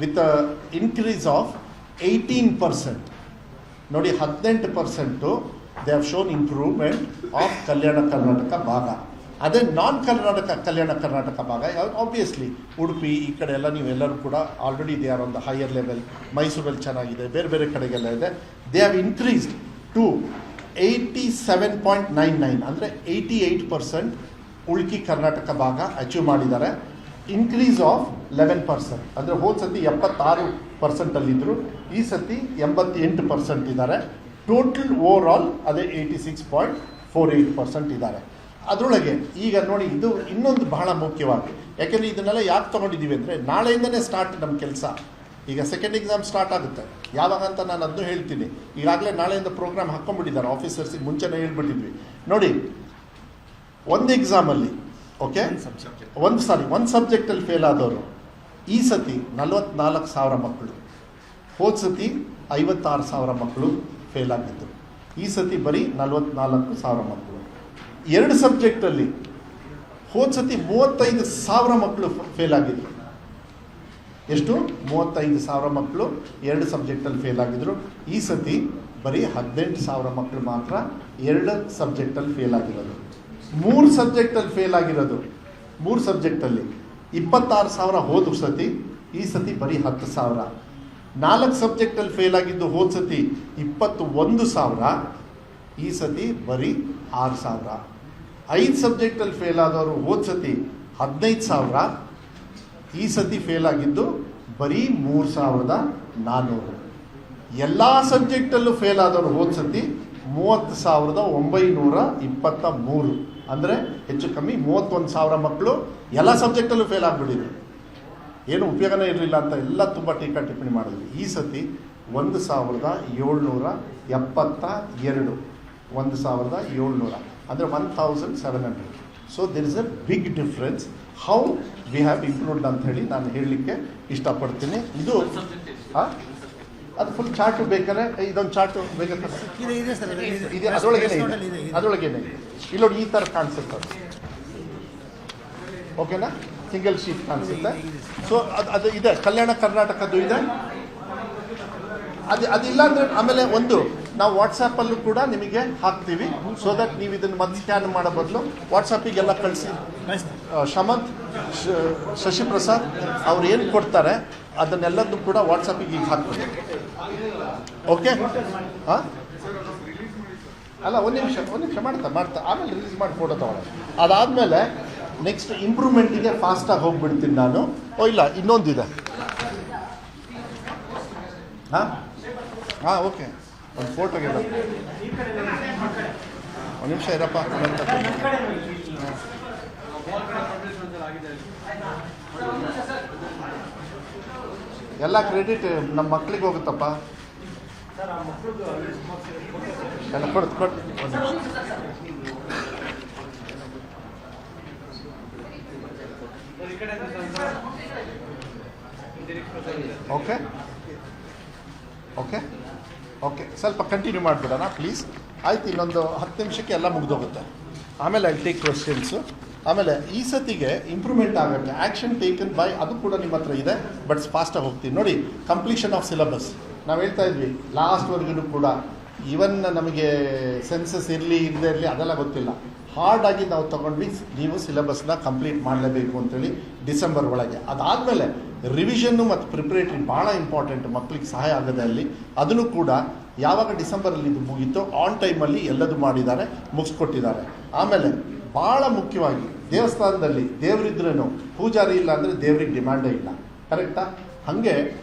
With increase of 18%. ನೋಡಿ 18% they have shown improvement of Kalyana Karnataka ಭಾಗ. ಅದೇ ನಾನ್ ಕಲ್ಯಾಣ ಕರ್ನಾಟಕ ಭಾಗ ಆಬ್ವಿಯಸ್ಲಿ ಉಡುಪಿ ಈ ಕಡೆ ಎಲ್ಲ ನೀವೆಲ್ಲರೂ ಕೂಡ already they are on the higher level. ಮೈಸೂರಲ್ಲಿ ಚೆನ್ನಾಗಿದೆ, ಬೇರೆ ಬೇರೆ ಕಡೆಗೆಲ್ಲ ಇದೆ. ದೇ ಹ್ಯಾವ್ ಇನ್ಕ್ರೀಸ್ಡ್ ಟು 87.99 ಅಂದರೆ 88% ಉಳ್ಕಿ ಕರ್ನಾಟಕ ಭಾಗ ಅಚೀವ್ ಮಾಡಿದ್ದಾರೆ. Increase of 11%. ಅಂದರೆ ಹೋದ ಸತಿ 76% ಅಲ್ಲಿದ್ದರು, ಈ ಸತಿ 88% ಇದ್ದಾರೆ. ಟೋಟಲ್ ಓವರ್ ಆಲ್ ಅದೇ 86.48% ಇದ್ದಾರೆ. ಅದರೊಳಗೆ ಈಗ ನೋಡಿ, ಇದು ಇನ್ನೊಂದು ಬಹಳ ಮುಖ್ಯವಾಗಿ, ಯಾಕೆಂದರೆ ಇದನ್ನೆಲ್ಲ ಯಾಕೆ ತೊಗೊಂಡಿದ್ದೀವಿ ಅಂದರೆ ನಾಳೆಯಿಂದನೇ ಸ್ಟಾರ್ಟ್ ನಮ್ಮ ಕೆಲಸ. ಈಗ ಸೆಕೆಂಡ್ ಎಕ್ಸಾಮ್ ಸ್ಟಾರ್ಟ್ ಆಗುತ್ತೆ ಯಾವಾಗ ಅಂತ ನಾನು ಅದನ್ನು ಹೇಳ್ತೀನಿ. ಈಗಾಗಲೇ ನಾಳೆಯಿಂದ ಪ್ರೋಗ್ರಾಮ್ ಹಾಕ್ಕೊಂಡ್ಬಿಟ್ಟಿದ್ದಾರೆ ಆಫೀಸರ್ಸಿಗೆ, ಮುಂಚೆನೇ ಹೇಳ್ಬಿಟ್ಟಿದ್ವಿ. ನೋಡಿ, ಒಂದು ಎಕ್ಸಾಮಲ್ಲಿ ಓಕೆ ಒಂದು ಸಬ್ಜೆಕ್ಟಲ್ಲಿ ಫೇಲ್ ಆದವರು ಈ ಸತಿ 44,000 ಮಕ್ಕಳು, ಹೋದ ಸತಿ 56,000 ಮಕ್ಕಳು ಫೇಲ್ ಆಗಿದ್ದರು. ಈ ಸತಿ ಬರೀ 44,000 ಮಕ್ಕಳು. 2 ಸಬ್ಜೆಕ್ಟಲ್ಲಿ ಹೋದ ಸತಿ 35,000 ಮಕ್ಕಳು ಫೇಲ್ ಆಗಿದ್ರು. ಎಷ್ಟು? 35,000 ಮಕ್ಕಳು 2 ಸಬ್ಜೆಕ್ಟಲ್ಲಿ ಫೇಲ್ ಆಗಿದ್ರು. ಈ ಸತಿ ಬರೀ 18,000 ಮಕ್ಕಳು ಮಾತ್ರ 2 ಸಬ್ಜೆಕ್ಟಲ್ಲಿ ಫೇಲ್ ಆಗಿರೋದು. 3 ಸಬ್ಜೆಕ್ಟಲ್ಲಿ ಫೇಲ್ ಆಗಿರೋದು, 3 ಸಬ್ಜೆಕ್ಟಲ್ಲಿ 26,000 ಹೋದ ಸತಿ, ಈ ಸತಿ ಬರೀ 10,000. 4 ಸಬ್ಜೆಕ್ಟಲ್ಲಿ ಫೇಲ್ ಆಗಿದ್ದು ಹೋದ ಸತಿ 21,000, ಈ ಸತಿ ಬರೀ 6,000. 5 ಸಬ್ಜೆಕ್ಟಲ್ಲಿ ಫೇಲ್ ಆದವರು ಹೋದ ಸತಿ 15,000, ಈ ಸತಿ ಫೇಲ್ ಆಗಿದ್ದು ಬರೀ 3,400. ಎಲ್ಲ ಸಬ್ಜೆಕ್ಟಲ್ಲೂ ಫೇಲ್ ಆದವರು ಹೋದ ಸತಿ 30,923. ಅಂದರೆ ಹೆಚ್ಚು ಕಮ್ಮಿ 31,000 ಮಕ್ಕಳು ಎಲ್ಲ ಸಬ್ಜೆಕ್ಟಲ್ಲೂ ಫೇಲ್ ಆಗಿಬಿಟ್ಟಿದ್ರು. ಏನು ಉಪಯೋಗನೇ ಇರಲಿಲ್ಲ ಅಂತ ಎಲ್ಲ ತುಂಬ ಟೀಕಾ ಟಿಪ್ಪಣಿ ಮಾಡಿದ್ವಿ. ಈ ಸತಿ 1,772, 1,700 ಅಂದರೆ 1,700. So there is a big difference. How we have improved ಅಂತ ಹೇಳಿ ನಾನು ಹೇಳಲಿಕ್ಕೆ ಇಷ್ಟಪಡ್ತೀನಿ. ಇದು ಅದು ಫುಲ್ ಚಾರ್ಟು ಬೇಕಾದ್ರೆ ಇದೊಂದು ಚಾರ್ಟು ಬೇಕಾದ್ರೆ ಇದೆ, ಅದರೊಳಗೇನೆ ಇಲ್ಲಿ ನೋಡಿ, ಈ ಥರ ಕಾಣಿಸುತ್ತೆ ಅದು. ಓಕೆನಾ? ಸಿಂಗಲ್ ಶೀಟ್ ಕಾಣಿಸುತ್ತೆ. ಸೊ ಅದು ಇದೆ, ಕಲ್ಯಾಣ ಕರ್ನಾಟಕದ್ದು ಇದೆ. ಅದಿಲ್ಲ ಅಂದರೆ ಆಮೇಲೆ ಒಂದು ನಾವು ವಾಟ್ಸಪ್ಪಲ್ಲೂ ಕೂಡ ನಿಮಗೆ ಹಾಕ್ತೀವಿ. ಸೊ ದಟ್ ನೀವು ಇದನ್ನು ಮತ್ತೆ ಸ್ಕ್ಯಾನ್ ಮಾಡೋ ಬದಲು ವಾಟ್ಸಪ್ಪಿಗೆಲ್ಲ ಕಳಿಸಿ. ಶಮಂತ್, ಶಶಿಪ್ರಸಾದ್ ಅವ್ರು ಏನು ಕೊಡ್ತಾರೆ ಅದನ್ನೆಲ್ಲದೂ ಕೂಡ ವಾಟ್ಸಪ್ಪಿಗೆ ಈಗ ಹಾಕ್ತೀವಿ. ಓಕೆ? ಹಾಂ, ಅಲ್ಲ ಒಂದು ನಿಮಿಷ ಮಾಡ್ತಾ ಆಮೇಲೆ ರಿಲೀಸ್ ಮಾಡಿ ಫೋಟೋ ತಗೊಳ್ಳೋಣ. ಅದಾದಮೇಲೆ ನೆಕ್ಸ್ಟ್ ಇಂಪ್ರೂವ್ಮೆಂಟಿಗೆ ಫಾಸ್ಟಾಗಿ ಹೋಗ್ಬಿಡ್ತೀನಿ ನಾನು. ಇಲ್ಲ, ಇನ್ನೊಂದಿದೆ. ಹಾಂ ಓಕೆ, ಒಂದು ಫೋಟೋಗೆಲ್ಲ ಒಂದು ನಿಮಿಷ ಇರಪ್ಪ. ಎಲ್ಲ ಕ್ರೆಡಿಟ್ ನಮ್ಮ ಮಕ್ಕಳಿಗೆ ಹೋಗುತ್ತಪ್ಪ. ಎಲ್ಲ ಕೊಡು ಒಂದು ನಿಮಿಷ. ಓಕೆ ಓಕೆ ಓಕೆ ಸ್ವಲ್ಪ ಕಂಟಿನ್ಯೂ ಮಾಡಿಬಿಡೋಣ ಪ್ಲೀಸ್. ಆಯ್ತು, ಇನ್ನೊಂದು 10 ನಿಮಿಷಕ್ಕೆ ಎಲ್ಲ ಮುಗಿದೋಗುತ್ತೆ. ಆಮೇಲೆ ಐ ಟೇಕ್ ಕ್ವೆಶ್ಚನ್ಸು. ಆಮೇಲೆ ಈ ಸತಿಗೆ ಇಂಪ್ರೂವ್ಮೆಂಟ್ ಆಗುತ್ತೆ. ಆ್ಯಕ್ಷನ್ ಟೇಕನ್ ಬೈ ಅದು ಕೂಡ ನಿಮ್ಮ ಹತ್ರ ಇದೆ, ಬಟ್ ಫಾಸ್ಟಾಗಿ ಹೋಗ್ತೀನಿ. ನೋಡಿ, ಕಂಪ್ಲೀಷನ್ ಆಫ್ ಸಿಲೆಬಸ್ ನಾವು ಹೇಳ್ತಾ ಇದ್ವಿ ಲಾಸ್ಟ್ವರೆಗೂ ಕೂಡ. ಈವನ್ ನಮಗೆ ಸೆನ್ಸಸ್ ಇರಲಿ ಇಲ್ಲದೇ ಇರಲಿ ಅದೆಲ್ಲ ಗೊತ್ತಿಲ್ಲ, ಹಾರ್ಡಾಗಿ ನಾವು ತೊಗೊಂಡ್ವಿ. ನೀವು ಸಿಲೆಬಸ್ನ ಕಂಪ್ಲೀಟ್ ಮಾಡಲೇಬೇಕು ಅಂತೇಳಿ ಡಿಸೆಂಬರ್ ಒಳಗೆ. ಅದಾದಮೇಲೆ ರಿವಿಷನ್ನು ಮತ್ತು ಪ್ರಿಪ್ರೇಟ್ರಿ ಭಾಳ ಇಂಪಾರ್ಟೆಂಟ್, ಮಕ್ಕಳಿಗೆ ಸಹಾಯ ಆಗೋದೆ ಅಲ್ಲಿ. ಅದನ್ನು ಕೂಡ ಯಾವಾಗ ಡಿಸೆಂಬರಲ್ಲಿ ಇದು ಮುಗೀತೋ ಆನ್ ಟೈಮಲ್ಲಿ ಎಲ್ಲದು ಮಾಡಿದ್ದಾರೆ, ಮುಗಿಸ್ಕೊಟ್ಟಿದ್ದಾರೆ. ಆಮೇಲೆ ಭಾಳ ಮುಖ್ಯವಾಗಿ ದೇವಸ್ಥಾನದಲ್ಲಿ ದೇವರಿದ್ರೂ ಪೂಜಾರಿ ಇಲ್ಲ ಅಂದರೆ ದೇವ್ರಿಗೆ ಡಿಮ್ಯಾಂಡೇ ಇಲ್ಲ. ಕರೆಕ್ಟಾ? ಹಾಗೆ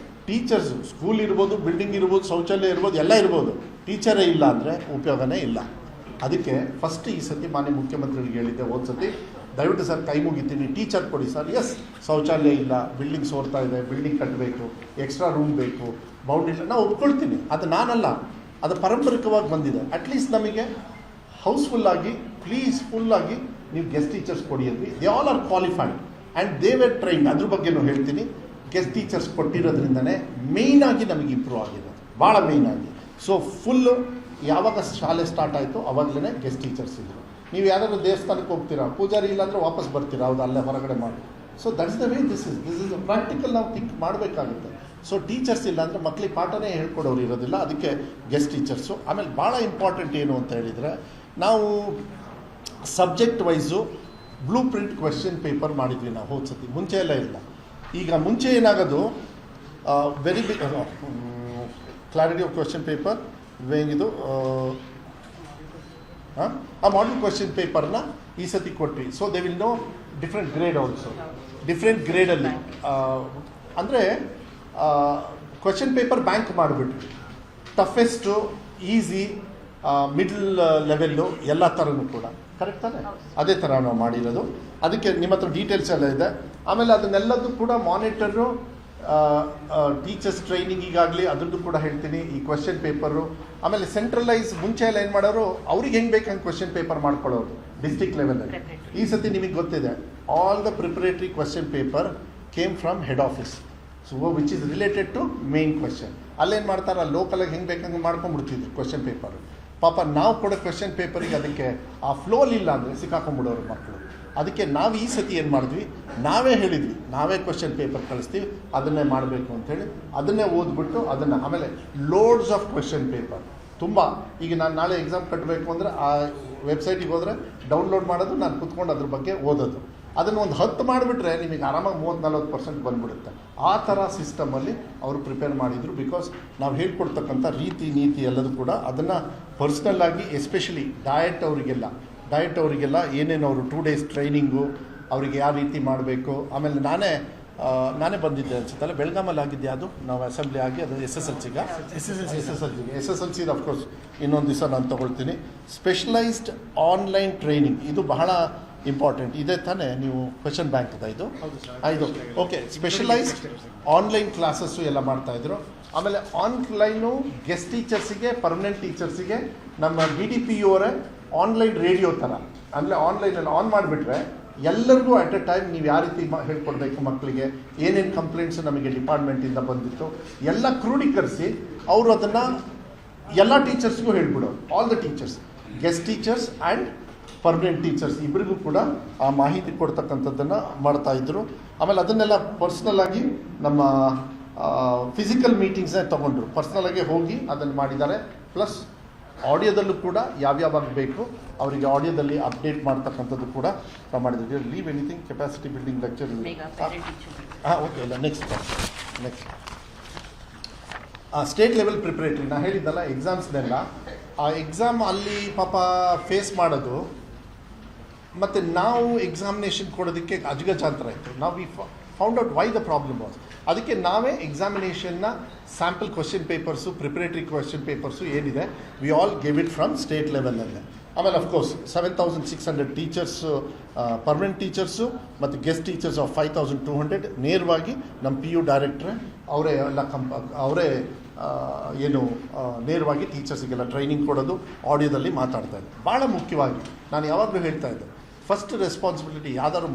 ಟೀಚರ್ಸು, ಸ್ಕೂಲ್ ಇರ್ಬೋದು, ಬಿಲ್ಡಿಂಗ್ ಇರ್ಬೋದು, ಶೌಚಾಲಯ ಇರ್ಬೋದು, ಎಲ್ಲ ಇರ್ಬೋದು, ಟೀಚರೇ ಇಲ್ಲ ಅಂದರೆ ಉಪಯೋಗನೇ ಇಲ್ಲ. ಅದಕ್ಕೆ ಫಸ್ಟ್ ಈ ಸತಿ ಮಾನ್ಯ ಮುಖ್ಯಮಂತ್ರಿಗಳಿಗೆ ಹೇಳಿದ್ದೆ ಹೋದ ಸತಿ, ದಯವಿಟ್ಟು ಸರ್ ಕೈ ಮುಗಿತೀನಿ, ಟೀಚರ್ ಕೊಡಿ ಸರ್. ಎಸ್, ಶೌಚಾಲಯ ಇಲ್ಲ, ಬಿಲ್ಡಿಂಗ್ ಸೋರ್ತಾ ಇದೆ, ಬಿಲ್ಡಿಂಗ್ ಕಟ್ಟಬೇಕು, ಎಕ್ಸ್ಟ್ರಾ ರೂಮ್ ಬೇಕು, ಬೌಂಡ್ರಿ, ನಾವು ಒಪ್ಕೊಳ್ತೀನಿ. ಅದು ನಾನಲ್ಲ, ಅದು ಪಾರಂಪರಿಕವಾಗಿ ಬಂದಿದೆ. ಅಟ್ಲೀಸ್ಟ್ ನಮಗೆ ಹೌಸ್ಫುಲ್ಲಾಗಿ ಫುಲ್ಲಾಗಿ ನೀವು ಗೆಸ್ಟ್ ಟೀಚರ್ಸ್ ಕೊಡಿ ಅಂದ್ವಿ. They all are qualified and they were trained. ಅದ್ರ ಬಗ್ಗೆನೂ ಹೇಳ್ತೀನಿ. ಗೆಸ್ಟ್ ಟೀಚರ್ಸ್ ಕೊಟ್ಟಿರೋದ್ರಿಂದನೇ ಮೇಯ್ನಾಗಿ ನಮಗೆ ಇಂಪ್ರೂವ್ ಆಗಿದೆ, ಭಾಳ ಮೇಯ್ನಾಗಿ. ಸೊ ಫುಲ್ಲು ಯಾವಾಗ ಶಾಲೆ ಸ್ಟಾರ್ಟ್ ಆಯಿತು ಅವಾಗಲೇ ಗೆಸ್ಟ್ ಟೀಚರ್ಸ್ ಇದ್ದರು. ನೀವು ಯಾರಾದರೂ ದೇವಸ್ಥಾನಕ್ಕೆ ಹೋಗ್ತೀರಾ, ಪೂಜಾರಿ ಇಲ್ಲಾಂದರೆ ವಾಪಸ್ ಬರ್ತೀರಾ, ಹೌದು, ಅಲ್ಲೇ ಹೊರಗಡೆ ಮಾಡಿ. So that's the way this is practical. ನಾವು ಥಿಂಕ್ ಮಾಡಬೇಕಾಗುತ್ತೆ. ಸೊ ಟೀಚರ್ಸ್ ಇಲ್ಲ ಅಂದರೆ ಮಕ್ಕಳಿಗೆ ಪಾಠನೇ ಹೇಳ್ಕೊಡೋರು ಇರೋದಿಲ್ಲ, ಅದಕ್ಕೆ ಗೆಸ್ಟ್ ಟೀಚರ್ಸು. ಆಮೇಲೆ ಭಾಳ ಇಂಪಾರ್ಟೆಂಟ್ ಏನು ಅಂತ ಹೇಳಿದರೆ, ನಾವು subject wise blueprint question paper ಮಾಡಿದ್ವಿ ನಾವು ಹೋದ ಸತಿ, ಮುಂಚೆ ಎಲ್ಲ ಇಲ್ಲ. ಈಗ ಮುಂಚೆ ಏನಾಗೋದು, very big clarity of question paper ಹೆಂಗಿದು, ಆ ಮಾಡಲ್ ಕ್ವೆಶ್ಚನ್ ಪೇಪರ್ನ ಈ ಸತಿ ಕೊಟ್ವಿ. So they will no different grade also, different ಗ್ರೇಡಲ್ಲಿ ಅಂದರೆ ಕ್ವೆಶ್ಚನ್ ಪೇಪರ್ ಬ್ಯಾಂಕ್ ಮಾಡಿಬಿಟ್ವಿ. ಟಫೆಸ್ಟು, ಈಸಿ, ಮಿಡ್ಲ್ ಲೆವೆಲ್ಲು ಎಲ್ಲ ಥರನೂ ಕೂಡ. ಕರೆಕ್ಟ್ ತಾನೆ? ಅದೇ ಥರ ನಾವು ಮಾಡಿರೋದು. ಅದಕ್ಕೆ ನಿಮ್ಮ ಹತ್ರ ಡೀಟೇಲ್ಸ್ ಎಲ್ಲ ಇದೆ. ಆಮೇಲೆ ಅದನ್ನೆಲ್ಲದೂ ಕೂಡ ಮಾನಿಟರು, ಟೀಚರ್ಸ್ ಟ್ರೈನಿಂಗಿಗಾಗಲಿ ಅದರದ್ದು ಕೂಡ ಹೇಳ್ತೀನಿ. ಈ ಕ್ವೆಶ್ಚನ್ ಪೇಪರು ಆಮೇಲೆ ಸೆಂಟ್ರಲೈಸ್ ಮುಂಚೆ ಎಲ್ಲ ಏನು ಮಾಡೋರು, ಅವ್ರಿಗೆ ಹೆಂಗೆ ಬೇಕಂಗೆ ಕ್ವೆಶ್ಚನ್ ಪೇಪರ್ ಮಾಡ್ಕೊಳ್ಳೋರು ಡಿಸ್ಟ್ರಿಕ್ಟ್ ಲೆವೆಲಲ್ಲಿ. ಈ ಸತಿ ನಿಮಗೆ ಗೊತ್ತಿದೆ, all the preparatory question paper came from head office, so which is related to main question. ಅಲ್ಲೇನು ಮಾಡ್ತಾರೆ, ಲೋಕಲಾಗಿ ಹೆಂಗೆ ಬೇಕಂಗೆ ಮಾಡ್ಕೊಂಡ್ಬಿಡ್ತಿದ್ವಿ ಕ್ವೆಶ್ಚನ್ ಪೇಪರ್. ಪಾಪ ನಾವು ಕೊಡೋ ಕ್ವೆಶ್ಚನ್ ಪೇಪರಿಗೆ ಅದಕ್ಕೆ ಆ ಫ್ಲೋಲ್ ಇಲ್ಲ ಅಂದರೆ ಸಿಕ್ಕಾಕೊಂಡ್ಬಿಡೋರು ಮಕ್ಕಳು. ಅದಕ್ಕೆ ನಾವು ಈ ಸತಿ ಏನು ಮಾಡಿದ್ವಿ, ನಾವೇ ಹೇಳಿದ್ವಿ, ನಾವೇ ಕ್ವೆಶ್ಚನ್ ಪೇಪರ್ ಕಳಿಸ್ತೀವಿ, ಅದನ್ನೇ ಮಾಡಬೇಕು ಅಂಥೇಳಿ ಅದನ್ನೇ ಓದ್ಬಿಟ್ಟು ಅದನ್ನು. ಆಮೇಲೆ ಲೋಡ್ಸ್ ಆಫ್ ಕ್ವೆಶ್ಚನ್ ಪೇಪರ್ ತುಂಬ. ಈಗ ನಾನು ನಾಳೆ ಎಕ್ಸಾಮ್ ಕಟ್ಟಬೇಕು ಅಂದರೆ ಆ ವೆಬ್ಸೈಟಿಗೆ ಹೋದರೆ ಡೌನ್ಲೋಡ್ ಮಾಡೋದು, ನಾನು ಕುತ್ಕೊಂಡು ಅದ್ರ ಬಗ್ಗೆ ಓದೋದು. ಅದನ್ನು ಒಂದು 10 ಮಾಡಿಬಿಟ್ರೆ ನಿಮಗೆ ಆರಾಮಾಗಿ 30-40% ಬಂದ್ಬಿಡುತ್ತೆ. ಆ ಥರ ಸಿಸ್ಟಮಲ್ಲಿ ಅವರು ಪ್ರಿಪೇರ್ ಮಾಡಿದರು. ಬಿಕಾಸ್ ನಾವು ಹೇಳ್ಕೊಡ್ತಕ್ಕಂಥ ರೀತಿ ನೀತಿ ಎಲ್ಲದೂ ಕೂಡ ಅದನ್ನು ಪರ್ಸ್ನಲ್ಲಾಗಿ, ಎಸ್ಪೆಷಲಿ ಡಯಟ್ ಅವರಿಗೆಲ್ಲ ಏನೇನು ಅವರು 2 days ಟ್ರೈನಿಂಗು, ಅವರಿಗೆ ಯಾವ ರೀತಿ ಮಾಡಬೇಕು. ಆಮೇಲೆ ನಾನೇ ಬಂದಿದ್ದೆ ಅನ್ಸುತ್ತಲ್ಲ, ಬೆಳಗಾಮಲ್ಲಿ ಆಗಿದ್ದೆ ಅದು, ನಾವು ಅಸೆಂಬ್ಲಿ ಆಗಿ ಅದು SSLCಗೆ ಅಫ್ಕೋರ್ಸ್ ಇನ್ನೊಂದು ದಿವಸ ನಾನು ತೊಗೊಳ್ತೀನಿ. ಸ್ಪೆಷಲೈಸ್ಡ್ ಆನ್ಲೈನ್ ಟ್ರೈನಿಂಗ್ ಇದು ಬಹಳ ಇಂಪಾರ್ಟೆಂಟ್ ಇದೆ ತಾನೇ. ನೀವು ಕ್ವೆಶ್ಚನ್ ಬ್ಯಾಂಕ್ದ ಇದು ಓಕೆ. ಸ್ಪೆಷಲೈಸ್ಡ್ ಆನ್ಲೈನ್ ಕ್ಲಾಸಸ್ಸು ಎಲ್ಲ ಮಾಡ್ತಾಯಿದ್ರು. ಆಮೇಲೆ ಆನ್ಲೈನು ಗೆಸ್ಟ್ ಟೀಚರ್ಸಿಗೆ, ಪರ್ಮನೆಂಟ್ ಟೀಚರ್ಸಿಗೆ ನಮ್ಮ DDPU ಅವರೇ ಆನ್ಲೈನ್ ರೇಡಿಯೋ ಥರ, ಅಂದರೆ ಆನ್ಲೈನಲ್ಲಿ ಆನ್ ಮಾಡಿಬಿಟ್ರೆ ಎಲ್ಲರಿಗೂ ಅಟ್ ಎ ಟೈಮ್ ನೀವು ಯಾವ ರೀತಿ ಹೇಳ್ಕೊಡ್ಬೇಕು ಮಕ್ಕಳಿಗೆ, ಏನೇನು ಕಂಪ್ಲೇಂಟ್ಸ್ ನಮಗೆ ಡಿಪಾರ್ಟ್ಮೆಂಟಿಂದ ಬಂದಿತ್ತು ಎಲ್ಲ ಕ್ರೋಢೀಕರಿಸಿ ಅವರು ಅದನ್ನು ಎಲ್ಲ ಟೀಚರ್ಸ್ಗೂ ಹೇಳ್ಬಿಡೋರು. All the teachers, guest teachers and permanent teachers ಇಬ್ಬರಿಗೂ ಕೂಡ ಆ ಮಾಹಿತಿ ಕೊಡ್ತಕ್ಕಂಥದ್ದನ್ನು ಮಾಡ್ತಾಯಿದ್ರು. ಆಮೇಲೆ ಅದನ್ನೆಲ್ಲ ಪರ್ಸ್ನಲ್ಲಾಗಿ ನಮ್ಮ ಫಿಸಿಕಲ್ ಮೀಟಿಂಗ್ಸ್ನೇ ತೊಗೊಂಡ್ರು, ಪರ್ಸ್ನಲಾಗಿ ಹೋಗಿ ಅದನ್ನು ಮಾಡಿದ್ದಾರೆ. ಪ್ಲಸ್ ಆಡಿಯೋದಲ್ಲೂ ಕೂಡ ಯಾವ್ಯಾವಾಗ ಬೇಕು ಅವರಿಗೆ ಆಡಿಯೋದಲ್ಲಿ ಅಪ್ಡೇಟ್ ಮಾಡ್ತಕ್ಕಂಥದ್ದು ಕೂಡ ನಾವು ಮಾಡಿದ್ದೀವಿ. Leave anything capacity building lecture okay ಇಲ್ಲ. ನೆಕ್ಸ್ಟ್ ಸ್ಟೇಟ್ ಲೆವೆಲ್ ಪ್ರಿಪರೇಟರಿ ನಾನು ಹೇಳಿದ್ದಲ್ಲ, ಎಕ್ಸಾಮ್ಸ್ನೆಲ್ಲ ಆ ಎಕ್ಸಾಮ್ ಅಲ್ಲಿ ಪಾಪ ಫೇಸ್ ಮಾಡೋದು, ಮತ್ತು ನಾವು ಎಕ್ಸಾಮಿನೇಷನ್ ಕೊಡೋದಕ್ಕೆ ಅಜಗಜಾಂತರ ಇತ್ತು. ನಾವು we found out why the problem was. ಅದಕ್ಕೆ ನಾವೇ ಎಕ್ಸಾಮಿನೇಷನ್ನ sample question papers, preparatory question papers ಏನಿದೆ, we all give it from state ಲೆವೆಲಲ್ಲೇ. ಆಮೇಲೆ ಅಫ್ಕೋರ್ಸ್ 7600 ಟೀಚರ್ಸು, ಪರ್ಮನೆಂಟ್ ಟೀಚರ್ಸು ಮತ್ತು ಗೆಸ್ಟ್ ಟೀಚರ್ಸ್ ಆಫ್ 5200 ನೇರವಾಗಿ ನಮ್ಮ PU ಡೈರೆಕ್ಟ್ರೆ ಅವರೇ ಎಲ್ಲ ಅವರೇ ನೇರವಾಗಿ ಟೀಚರ್ಸಿಗೆಲ್ಲ ಟ್ರೈನಿಂಗ್ ಕೊಡೋದು, ಆಡಿಯೋದಲ್ಲಿ ಮಾತಾಡ್ತಾ ಇದ್ದೆ. ಭಾಳ ಮುಖ್ಯವಾಗಿ ನಾನು ಯಾವಾಗಲೂ ಹೇಳ್ತಾ ಇದ್ದೆ, ಫಸ್ಟ್ ರೆಸ್ಪಾನ್ಸಿಬಿಲಿಟಿ ಯಾವುದೇ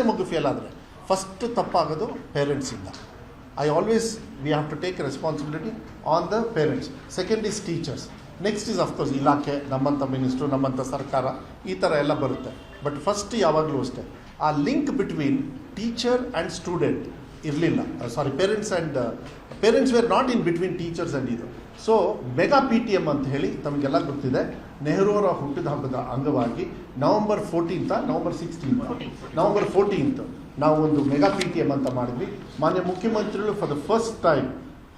ಮಗು ಫೇಲ್ ಆದರೆ ಫಸ್ಟ್ ತಪ್ಪಾಗೋದು ಪೇರೆಂಟ್ಸಿಂದ. I always we have to take responsibility on the parents. Second is teachers, next is of course ಇಲಾಖೆ, ನಮ್ಮಂಥ ಮಿನಿಸ್ಟ್ರು, ನಮ್ಮಂಥ ಸರ್ಕಾರ, ಈ ಥರ ಎಲ್ಲ ಬರುತ್ತೆ. ಬಟ್ ಫಸ್ಟ್ ಯಾವಾಗಲೂ ಅಷ್ಟೇ ಆ link between teacher and student ಇರಲಿಲ್ಲ. Parents were not in between teachers and ಇದು. ಸೊ ಮೆಗಾ PTM ಅಂತ ಹೇಳಿ ತಮಗೆಲ್ಲ ಗೊತ್ತಿದೆ, ನೆಹರು ಅವರ ಹುಟ್ಟಿದ ಹಬ್ಬದ ಅಂಗವಾಗಿ ನವೆಂಬರ್ 14th ನಾವು ಒಂದು ಮೆಗಾ PTM ಅಂತ ಮಾಡಿದ್ವಿ. ಮಾನ್ಯ ಮುಖ್ಯಮಂತ್ರಿಗಳು ಫಾರ್ ದ ಫಸ್ಟ್ ಟೈಮ್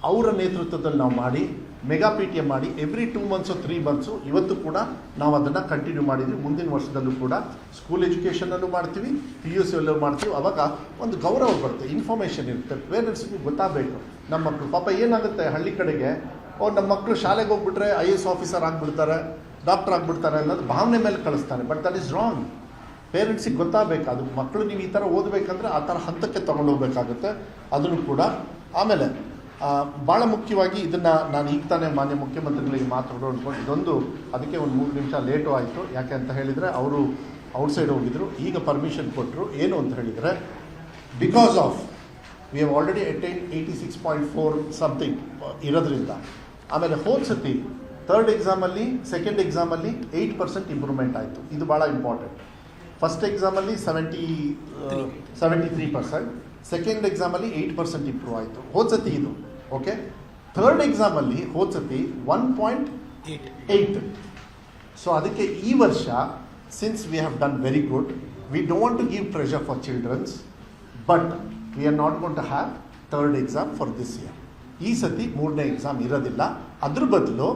ಅವರ ನೇತೃತ್ವದಲ್ಲಿ ನಾವು ಮಾಡಿ ಮೆಗಾ PTM ಮಾಡಿ ಎವ್ರಿ 2 months 3 months ಇವತ್ತು ಕೂಡ ನಾವು ಅದನ್ನು ಕಂಟಿನ್ಯೂ ಮಾಡಿದ್ವಿ. ಮುಂದಿನ ವರ್ಷದಲ್ಲೂ ಕೂಡ ಸ್ಕೂಲ್ ಎಜುಕೇಷನಲ್ಲೂ ಮಾಡ್ತೀವಿ, PUC ಅಲ್ಲೂ ಮಾಡ್ತೀವಿ. ಅವಾಗ ಒಂದು ಗೌರವ ಬರುತ್ತೆ, ಇನ್ಫಾರ್ಮೇಷನ್ ಇರುತ್ತೆ, ಪೇರೆಂಟ್ಸ್ಗೆ ಗೊತ್ತಾಗಬೇಕು. ನಮ್ಮ ಮಕ್ಕಳು ಪಾಪ ಏನಾಗುತ್ತೆ ಹಳ್ಳಿ ಕಡೆಗೆ, ನಮ್ಮ ಮಕ್ಕಳು ಶಾಲೆಗೆ ಹೋಗ್ಬಿಟ್ರೆ IAS ಆಫೀಸರ್ ಆಗಿಬಿಡ್ತಾರೆ, ಡಾಕ್ಟರ್ ಆಗಿಬಿಡ್ತಾರೆ ಅನ್ನೋದು ಭಾವನೆ ಮೇಲೆ ಕಳಿಸ್ತಾರೆ. But that is wrong. ಪೇರೆಂಟ್ಸಿಗೆ ಗೊತ್ತಾಗಬೇಕು, ಅದು ಮಕ್ಕಳು ನೀವು ಈ ಥರ ಓದಬೇಕಂದ್ರೆ ಆ ಥರ ಹಂತಕ್ಕೆ ತೊಗೊಂಡೋಗ್ಬೇಕಾಗುತ್ತೆ. ಅದನ್ನು ಕೂಡ ಆಮೇಲೆ ಭಾಳ ಮುಖ್ಯವಾಗಿ ಇದನ್ನು ನಾನು ಈಗ ತಾನೇ ಮಾನ್ಯ ಮುಖ್ಯಮಂತ್ರಿಗಳಿಗೆ ಮಾತಾಡೋ ಅಂದ್ಕೊಂಡು ಇದೊಂದು, ಅದಕ್ಕೆ ಒಂದು 3 ನಿಮಿಷ ಲೇಟು ಆಯಿತು. ಯಾಕೆ ಅಂತ ಹೇಳಿದರೆ ಅವರು ಔಟ್ಸೈಡ್ ಹೋಗಿದ್ರು, ಈಗ ಪರ್ಮಿಷನ್ ಕೊಟ್ಟರು. ಏನು ಅಂತ ಹೇಳಿದರೆ, because of we have already attain 86.4 something ಇರೋದ್ರಿಂದ. ಆಮೇಲೆ ಹೋದ ಸತಿ 3rd ಎಕ್ಸಾಮಲ್ಲಿ, 2nd ಎಕ್ಸಾಮಲ್ಲಿ 8% ಇಂಪ್ರೂವ್ಮೆಂಟ್ ಆಯಿತು. ಇದು ಭಾಳ ಇಂಪಾರ್ಟೆಂಟ್. ಫಸ್ಟ್ ಎಕ್ಸಾಮಲ್ಲಿ 73%, ಸೆಕೆಂಡ್ ಎಕ್ಸಾಮಲ್ಲಿ 8% ಇಂಪ್ರೂವ್ ಆಯಿತು ಹೋದ ಸತಿ ಇದು. ಓಕೆ, ಥರ್ಡ್ ಎಕ್ಸಾಮಲ್ಲಿ ಹೋದ ಸತಿ 1.8. ಸೊ ಅದಕ್ಕೆ ಈ ವರ್ಷ since we have done very good, we don't want to give pressure for childrens, but we are not going to have third exam for this year. ಈ ಸತಿ ಮೂರನೇ ಎಕ್ಸಾಮ್ ಇರೋದಿಲ್ಲ. ಅದ್ರ ಬದಲು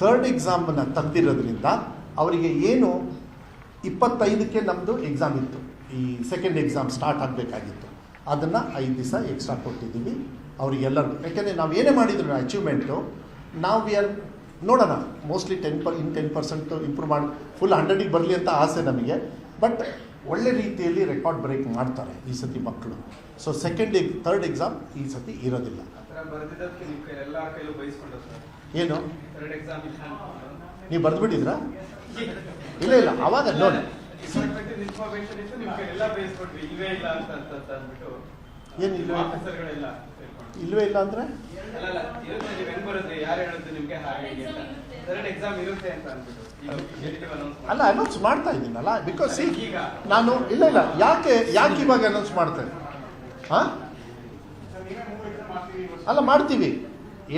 ಥರ್ಡ್ ಎಕ್ಸಾಮನ್ನು ತೆಗೆದಿರೋದ್ರಿಂದ ಅವರಿಗೆ ಏನು 25ಕ್ಕೆ ನಮ್ಮದು ಎಕ್ಸಾಮ್ ಇತ್ತು, ಈ ಸೆಕೆಂಡ್ ಎಕ್ಸಾಮ್ ಸ್ಟಾರ್ಟ್ ಆಗಬೇಕಾಗಿತ್ತು, ಅದನ್ನು 5 ದಿವಸ ಎಕ್ಸ್ಟ್ರಾ ಕೊಟ್ಟಿದ್ದೀವಿ ಅವರಿಗೆಲ್ಲರಿಗೂ. ಯಾಕೆಂದರೆ ನಾವು ಏನೇ ಮಾಡಿದ್ರು ಅಚೀವ್ಮೆಂಟು, ನಾವು ವಿ ಆರ್ ನೋಡೋಣ, ಮೋಸ್ಟ್ಲಿ 10% ಇಂಪ್ರೂವ್ ಮಾಡಿ ಫುಲ್ 100ಗೆ ಬರಲಿ ಅಂತ ಆಸೆ ನಮಗೆ. ಬಟ್ ಒಳ್ಳೆ ರೀತಿಯಲ್ಲಿ ರೆಕಾರ್ಡ್ ಬ್ರೇಕ್ ಮಾಡ್ತಾರೆ ಈ ಸತಿ ಮಕ್ಕಳು. ಸೊ ಥರ್ಡ್ ಎಕ್ಸಾಮ್ ಈ ಸತಿ ಇರೋದಿಲ್ಲ. ಏನು ನೀವು ಬರೆದ್ಬಿಟ್ಟಿದ್ರಾ? ಇಲ್ಲ ಅವಾಗ ನೋಡಿ ಏನು ಇಲ್ವೇ ಇಲ್ಲ ಅಂದರೆ ಅಲ್ಲ ಅನೌನ್ಸ್ ಮಾಡ್ತಾ ಇದ್ದೀನಲ್ಲ, ಬಿಕಾಸ್ ನಾನು ಇಲ್ಲ ಯಾಕೆ ಇವಾಗ ಅನೌನ್ಸ್ ಮಾಡ್ತೇನೆ? ಹಾಂ ಅಲ್ಲ ಮಾಡ್ತೀವಿ,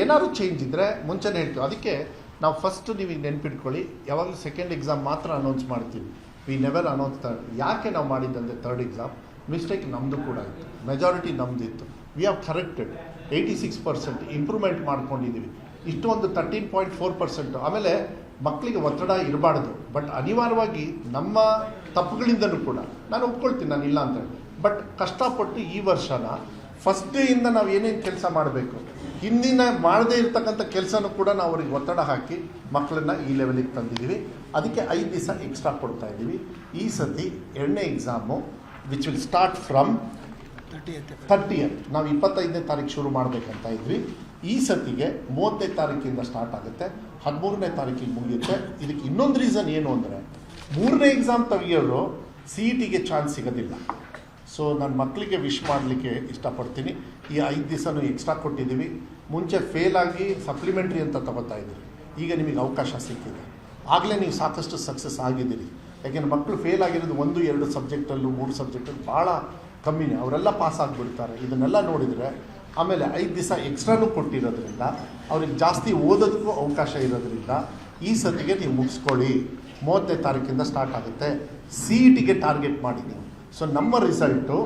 ಏನಾದ್ರು ಚೇಂಜ್ ಇದ್ದರೆ ಮುಂಚೆನೇ ಹೇಳ್ತೀವಿ. ಅದಕ್ಕೆ ನಾವು ಫಸ್ಟ್ ನೀವು ನೆನ್ಪಿಟ್ಕೊಳ್ಳಿ, ಯಾವಾಗಲೂ ಸೆಕೆಂಡ್ ಎಕ್ಸಾಮ್ ಮಾತ್ರ ಅನೌನ್ಸ್ ಮಾಡ್ತೀವಿ, ವಿ ನೆವರ್ ಅನೌನ್ಸ್ ಥರ್ಡ್. ಯಾಕೆ ನಾವು ಮಾಡಿದ್ದಂದರೆ ಥರ್ಡ್ ಎಕ್ಸಾಮ್ ಮಿಸ್ಟೇಕ್ ನಮ್ಮದು ಕೂಡ ಇತ್ತು, ಮೆಜಾರಿಟಿ ನಮ್ಮದು ಇತ್ತು. ವಿ ಹ್ಯಾವ್ ಕರೆಕ್ಟೆಡ್ 86% ಇಂಪ್ರೂವ್ಮೆಂಟ್ ಮಾಡ್ಕೊಂಡಿದ್ದೀವಿ. ಇಷ್ಟು ಒಂದು 13.4%. ಆಮೇಲೆ ಮಕ್ಕಳಿಗೆ ಒತ್ತಡ ಇರಬಾರ್ದು, ಬಟ್ ಅನಿವಾರ್ಯವಾಗಿ ನಮ್ಮ ತಪ್ಪುಗಳಿಂದಲೂ ಕೂಡ ನಾನು ಒಪ್ಕೊಳ್ತೀನಿ, ನಾನು ಇಲ್ಲ ಅಂತ. ಬಟ್ ಕಷ್ಟಪಟ್ಟು ಈ ವರ್ಷನ ಫಸ್ಟ್ ಡೇಯಿಂದ ನಾವು ಏನೇನು ಕೆಲಸ ಮಾಡಬೇಕು, ಹಿಂದಿನ ಮಾಡದೇ ಇರ್ತಕ್ಕಂಥ ಕೆಲಸನೂ ಕೂಡ ನಾವು ಅವ್ರಿಗೆ ಒತ್ತಡ ಹಾಕಿ ಮಕ್ಕಳನ್ನ ಈ ಲೆವೆಲಿಗೆ ತಂದಿದ್ದೀವಿ. ಅದಕ್ಕೆ 5 ದಿವಸ ಎಕ್ಸ್ಟ್ರಾ ಕೊಡ್ತಾ ಇದ್ದೀವಿ. ಈ ಸತಿ ಎರಡನೇ exam which will start from 30th. ನಾವು 25ನೇ ತಾರೀಕು ಶುರು ಮಾಡಬೇಕಂತ ಇದ್ವಿ. ಈ ಸತಿಗೆ 30ನೇ ತಾರೀಕಿಂದ ಸ್ಟಾರ್ಟ್ ಆಗುತ್ತೆ, 13ನೇ ತಾರೀಕಿಗೆ ಮುಗಿಯುತ್ತೆ. ಇದಕ್ಕೆ ಇನ್ನೊಂದು ರೀಸನ್ ಏನು ಅಂದರೆ, 3ನೇ ಎಕ್ಸಾಮ್ ತೆಗಿಯೋರು CETಗೆ ಚಾನ್ಸ್ ಸಿಗೋದಿಲ್ಲ. ಸೊ ನಾನು ಮಕ್ಕಳಿಗೆ ವಿಶ್ ಮಾಡಲಿಕ್ಕೆ ಇಷ್ಟಪಡ್ತೀನಿ. ಈ 5 ದಿವಸನೂ ಎಕ್ಸ್ಟ್ರಾ ಕೊಟ್ಟಿದ್ದೀವಿ. ಮುಂಚೆ ಫೇಲ್ ಆಗಿ ಸಪ್ಲಿಮೆಂಟ್ರಿ ಅಂತ ತಗೋತಾ ಇದ್ದೀರಿ, ಈಗ ನಿಮಗೆ ಅವಕಾಶ ಸಿಕ್ಕಿದೆ. ಆಗಲೇ ನೀವು ಸಾಕಷ್ಟು ಸಕ್ಸಸ್ ಆಗಿದ್ದೀರಿ. ಯಾಕೆಂದರೆ ಮಕ್ಕಳು ಫೇಲ್ ಆಗಿರೋದು 1-2 ಸಬ್ಜೆಕ್ಟಲ್ಲೂ 3 ಸಬ್ಜೆಕ್ಟಲ್ಲಿ ಭಾಳ ಕಮ್ಮಿನೇ, ಅವರೆಲ್ಲ ಪಾಸ್ ಆಗಿಬಿಡ್ತಾರೆ. ಇದನ್ನೆಲ್ಲ ನೋಡಿದರೆ ಆಮೇಲೆ 5 ದಿವಸ ಎಕ್ಸ್ಟ್ರಾನೂ ಕೊಟ್ಟಿರೋದ್ರಿಂದ ಅವ್ರಿಗೆ ಜಾಸ್ತಿ ಓದೋದಕ್ಕೂ ಅವಕಾಶ ಇರೋದ್ರಿಂದ ಈ ಸತಿಗೆ ನೀವು ಮುಗಿಸ್ಕೊಳ್ಳಿ. 30ನೇ ತಾರೀಕಿಂದ ಸ್ಟಾರ್ಟ್ ಆಗುತ್ತೆ. CETಗೆ ಟಾರ್ಗೆಟ್ ಮಾಡಿದ್ದೀವಿ. ಸೊ ನಮ್ಮ ರಿಸಲ್ಟು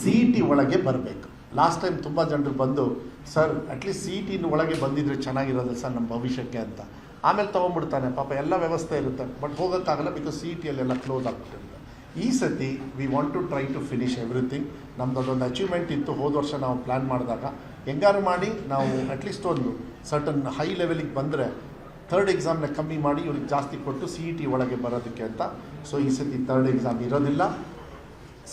CET ಒಳಗೆ ಬರಬೇಕು. ಲಾಸ್ಟ್ ಟೈಮ್ ತುಂಬ ಜನರು ಬಂದು, ಸರ್ ಅಟ್ಲೀಸ್ಟ್ CET ಒಳಗೆ ಬಂದಿದ್ರೆ ಚೆನ್ನಾಗಿರೋದು ಸರ್ ನಮ್ಮ ಭವಿಷ್ಯಕ್ಕೆ ಅಂತ. ಆಮೇಲೆ ತೊಗೊಂಡ್ಬಿಡ್ತಾನೆ ಪಾಪ, ಎಲ್ಲ ವ್ಯವಸ್ಥೆ ಇರುತ್ತೆ, ಬಟ್ ಹೋಗೋಕ್ಕಾಗಲ್ಲ, ಬಿಕಾಸ್ CETಯಲ್ಲೆಲ್ಲ ಕ್ಲೋಸ್ ಆಗ್ಬಿಟ್ಟಿರುತ್ತೆ. ಈ ಸತಿ we want to try to finish everything. ನಮ್ಮದು ಅದೊಂದು ಅಚೀವ್ಮೆಂಟ್ ಇತ್ತು ಹೋದ ವರ್ಷ ನಾವು ಪ್ಲ್ಯಾನ್ ಮಾಡಿದಾಗ, ಹೆಂಗಾರು ಮಾಡಿ ನಾವು ಅಟ್ಲೀಸ್ಟ್ ಒಂದು ಸರ್ಟನ್ ಹೈ ಲೆವೆಲಿಗೆ ಬಂದರೆ ಥರ್ಡ್ ಎಕ್ಸಾಮ್ನ ಕಮ್ಮಿ ಮಾಡಿ ಇವ್ರಿಗೆ ಜಾಸ್ತಿ ಕೊಟ್ಟು CET ಒಳಗೆ ಬರೋದಕ್ಕೆ ಅಂತ. ಸೊ ಈ ಸತಿ ಥರ್ಡ್ ಎಕ್ಸಾಮ್ ಇರೋದಿಲ್ಲ.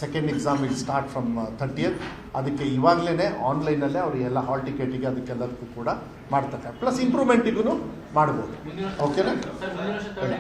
Second exam will start from 30th. ಅದಕ್ಕೆ ಇವಾಗಲೇ ಆನ್ಲೈನಲ್ಲೇ ಅವರಿಗೆಲ್ಲ ಹಾಲ್ ಟಿಕೆಟಿಗೆ ಅದಕ್ಕೆಲ್ಲದಕ್ಕೂ ಕೂಡ ಮಾಡ್ತಾರೆ, ಪ್ಲಸ್ ಇಂಪ್ರೂವ್ಮೆಂಟಿಗೂ ಮಾಡ್ಬೋದು. ಓಕೆನಾ?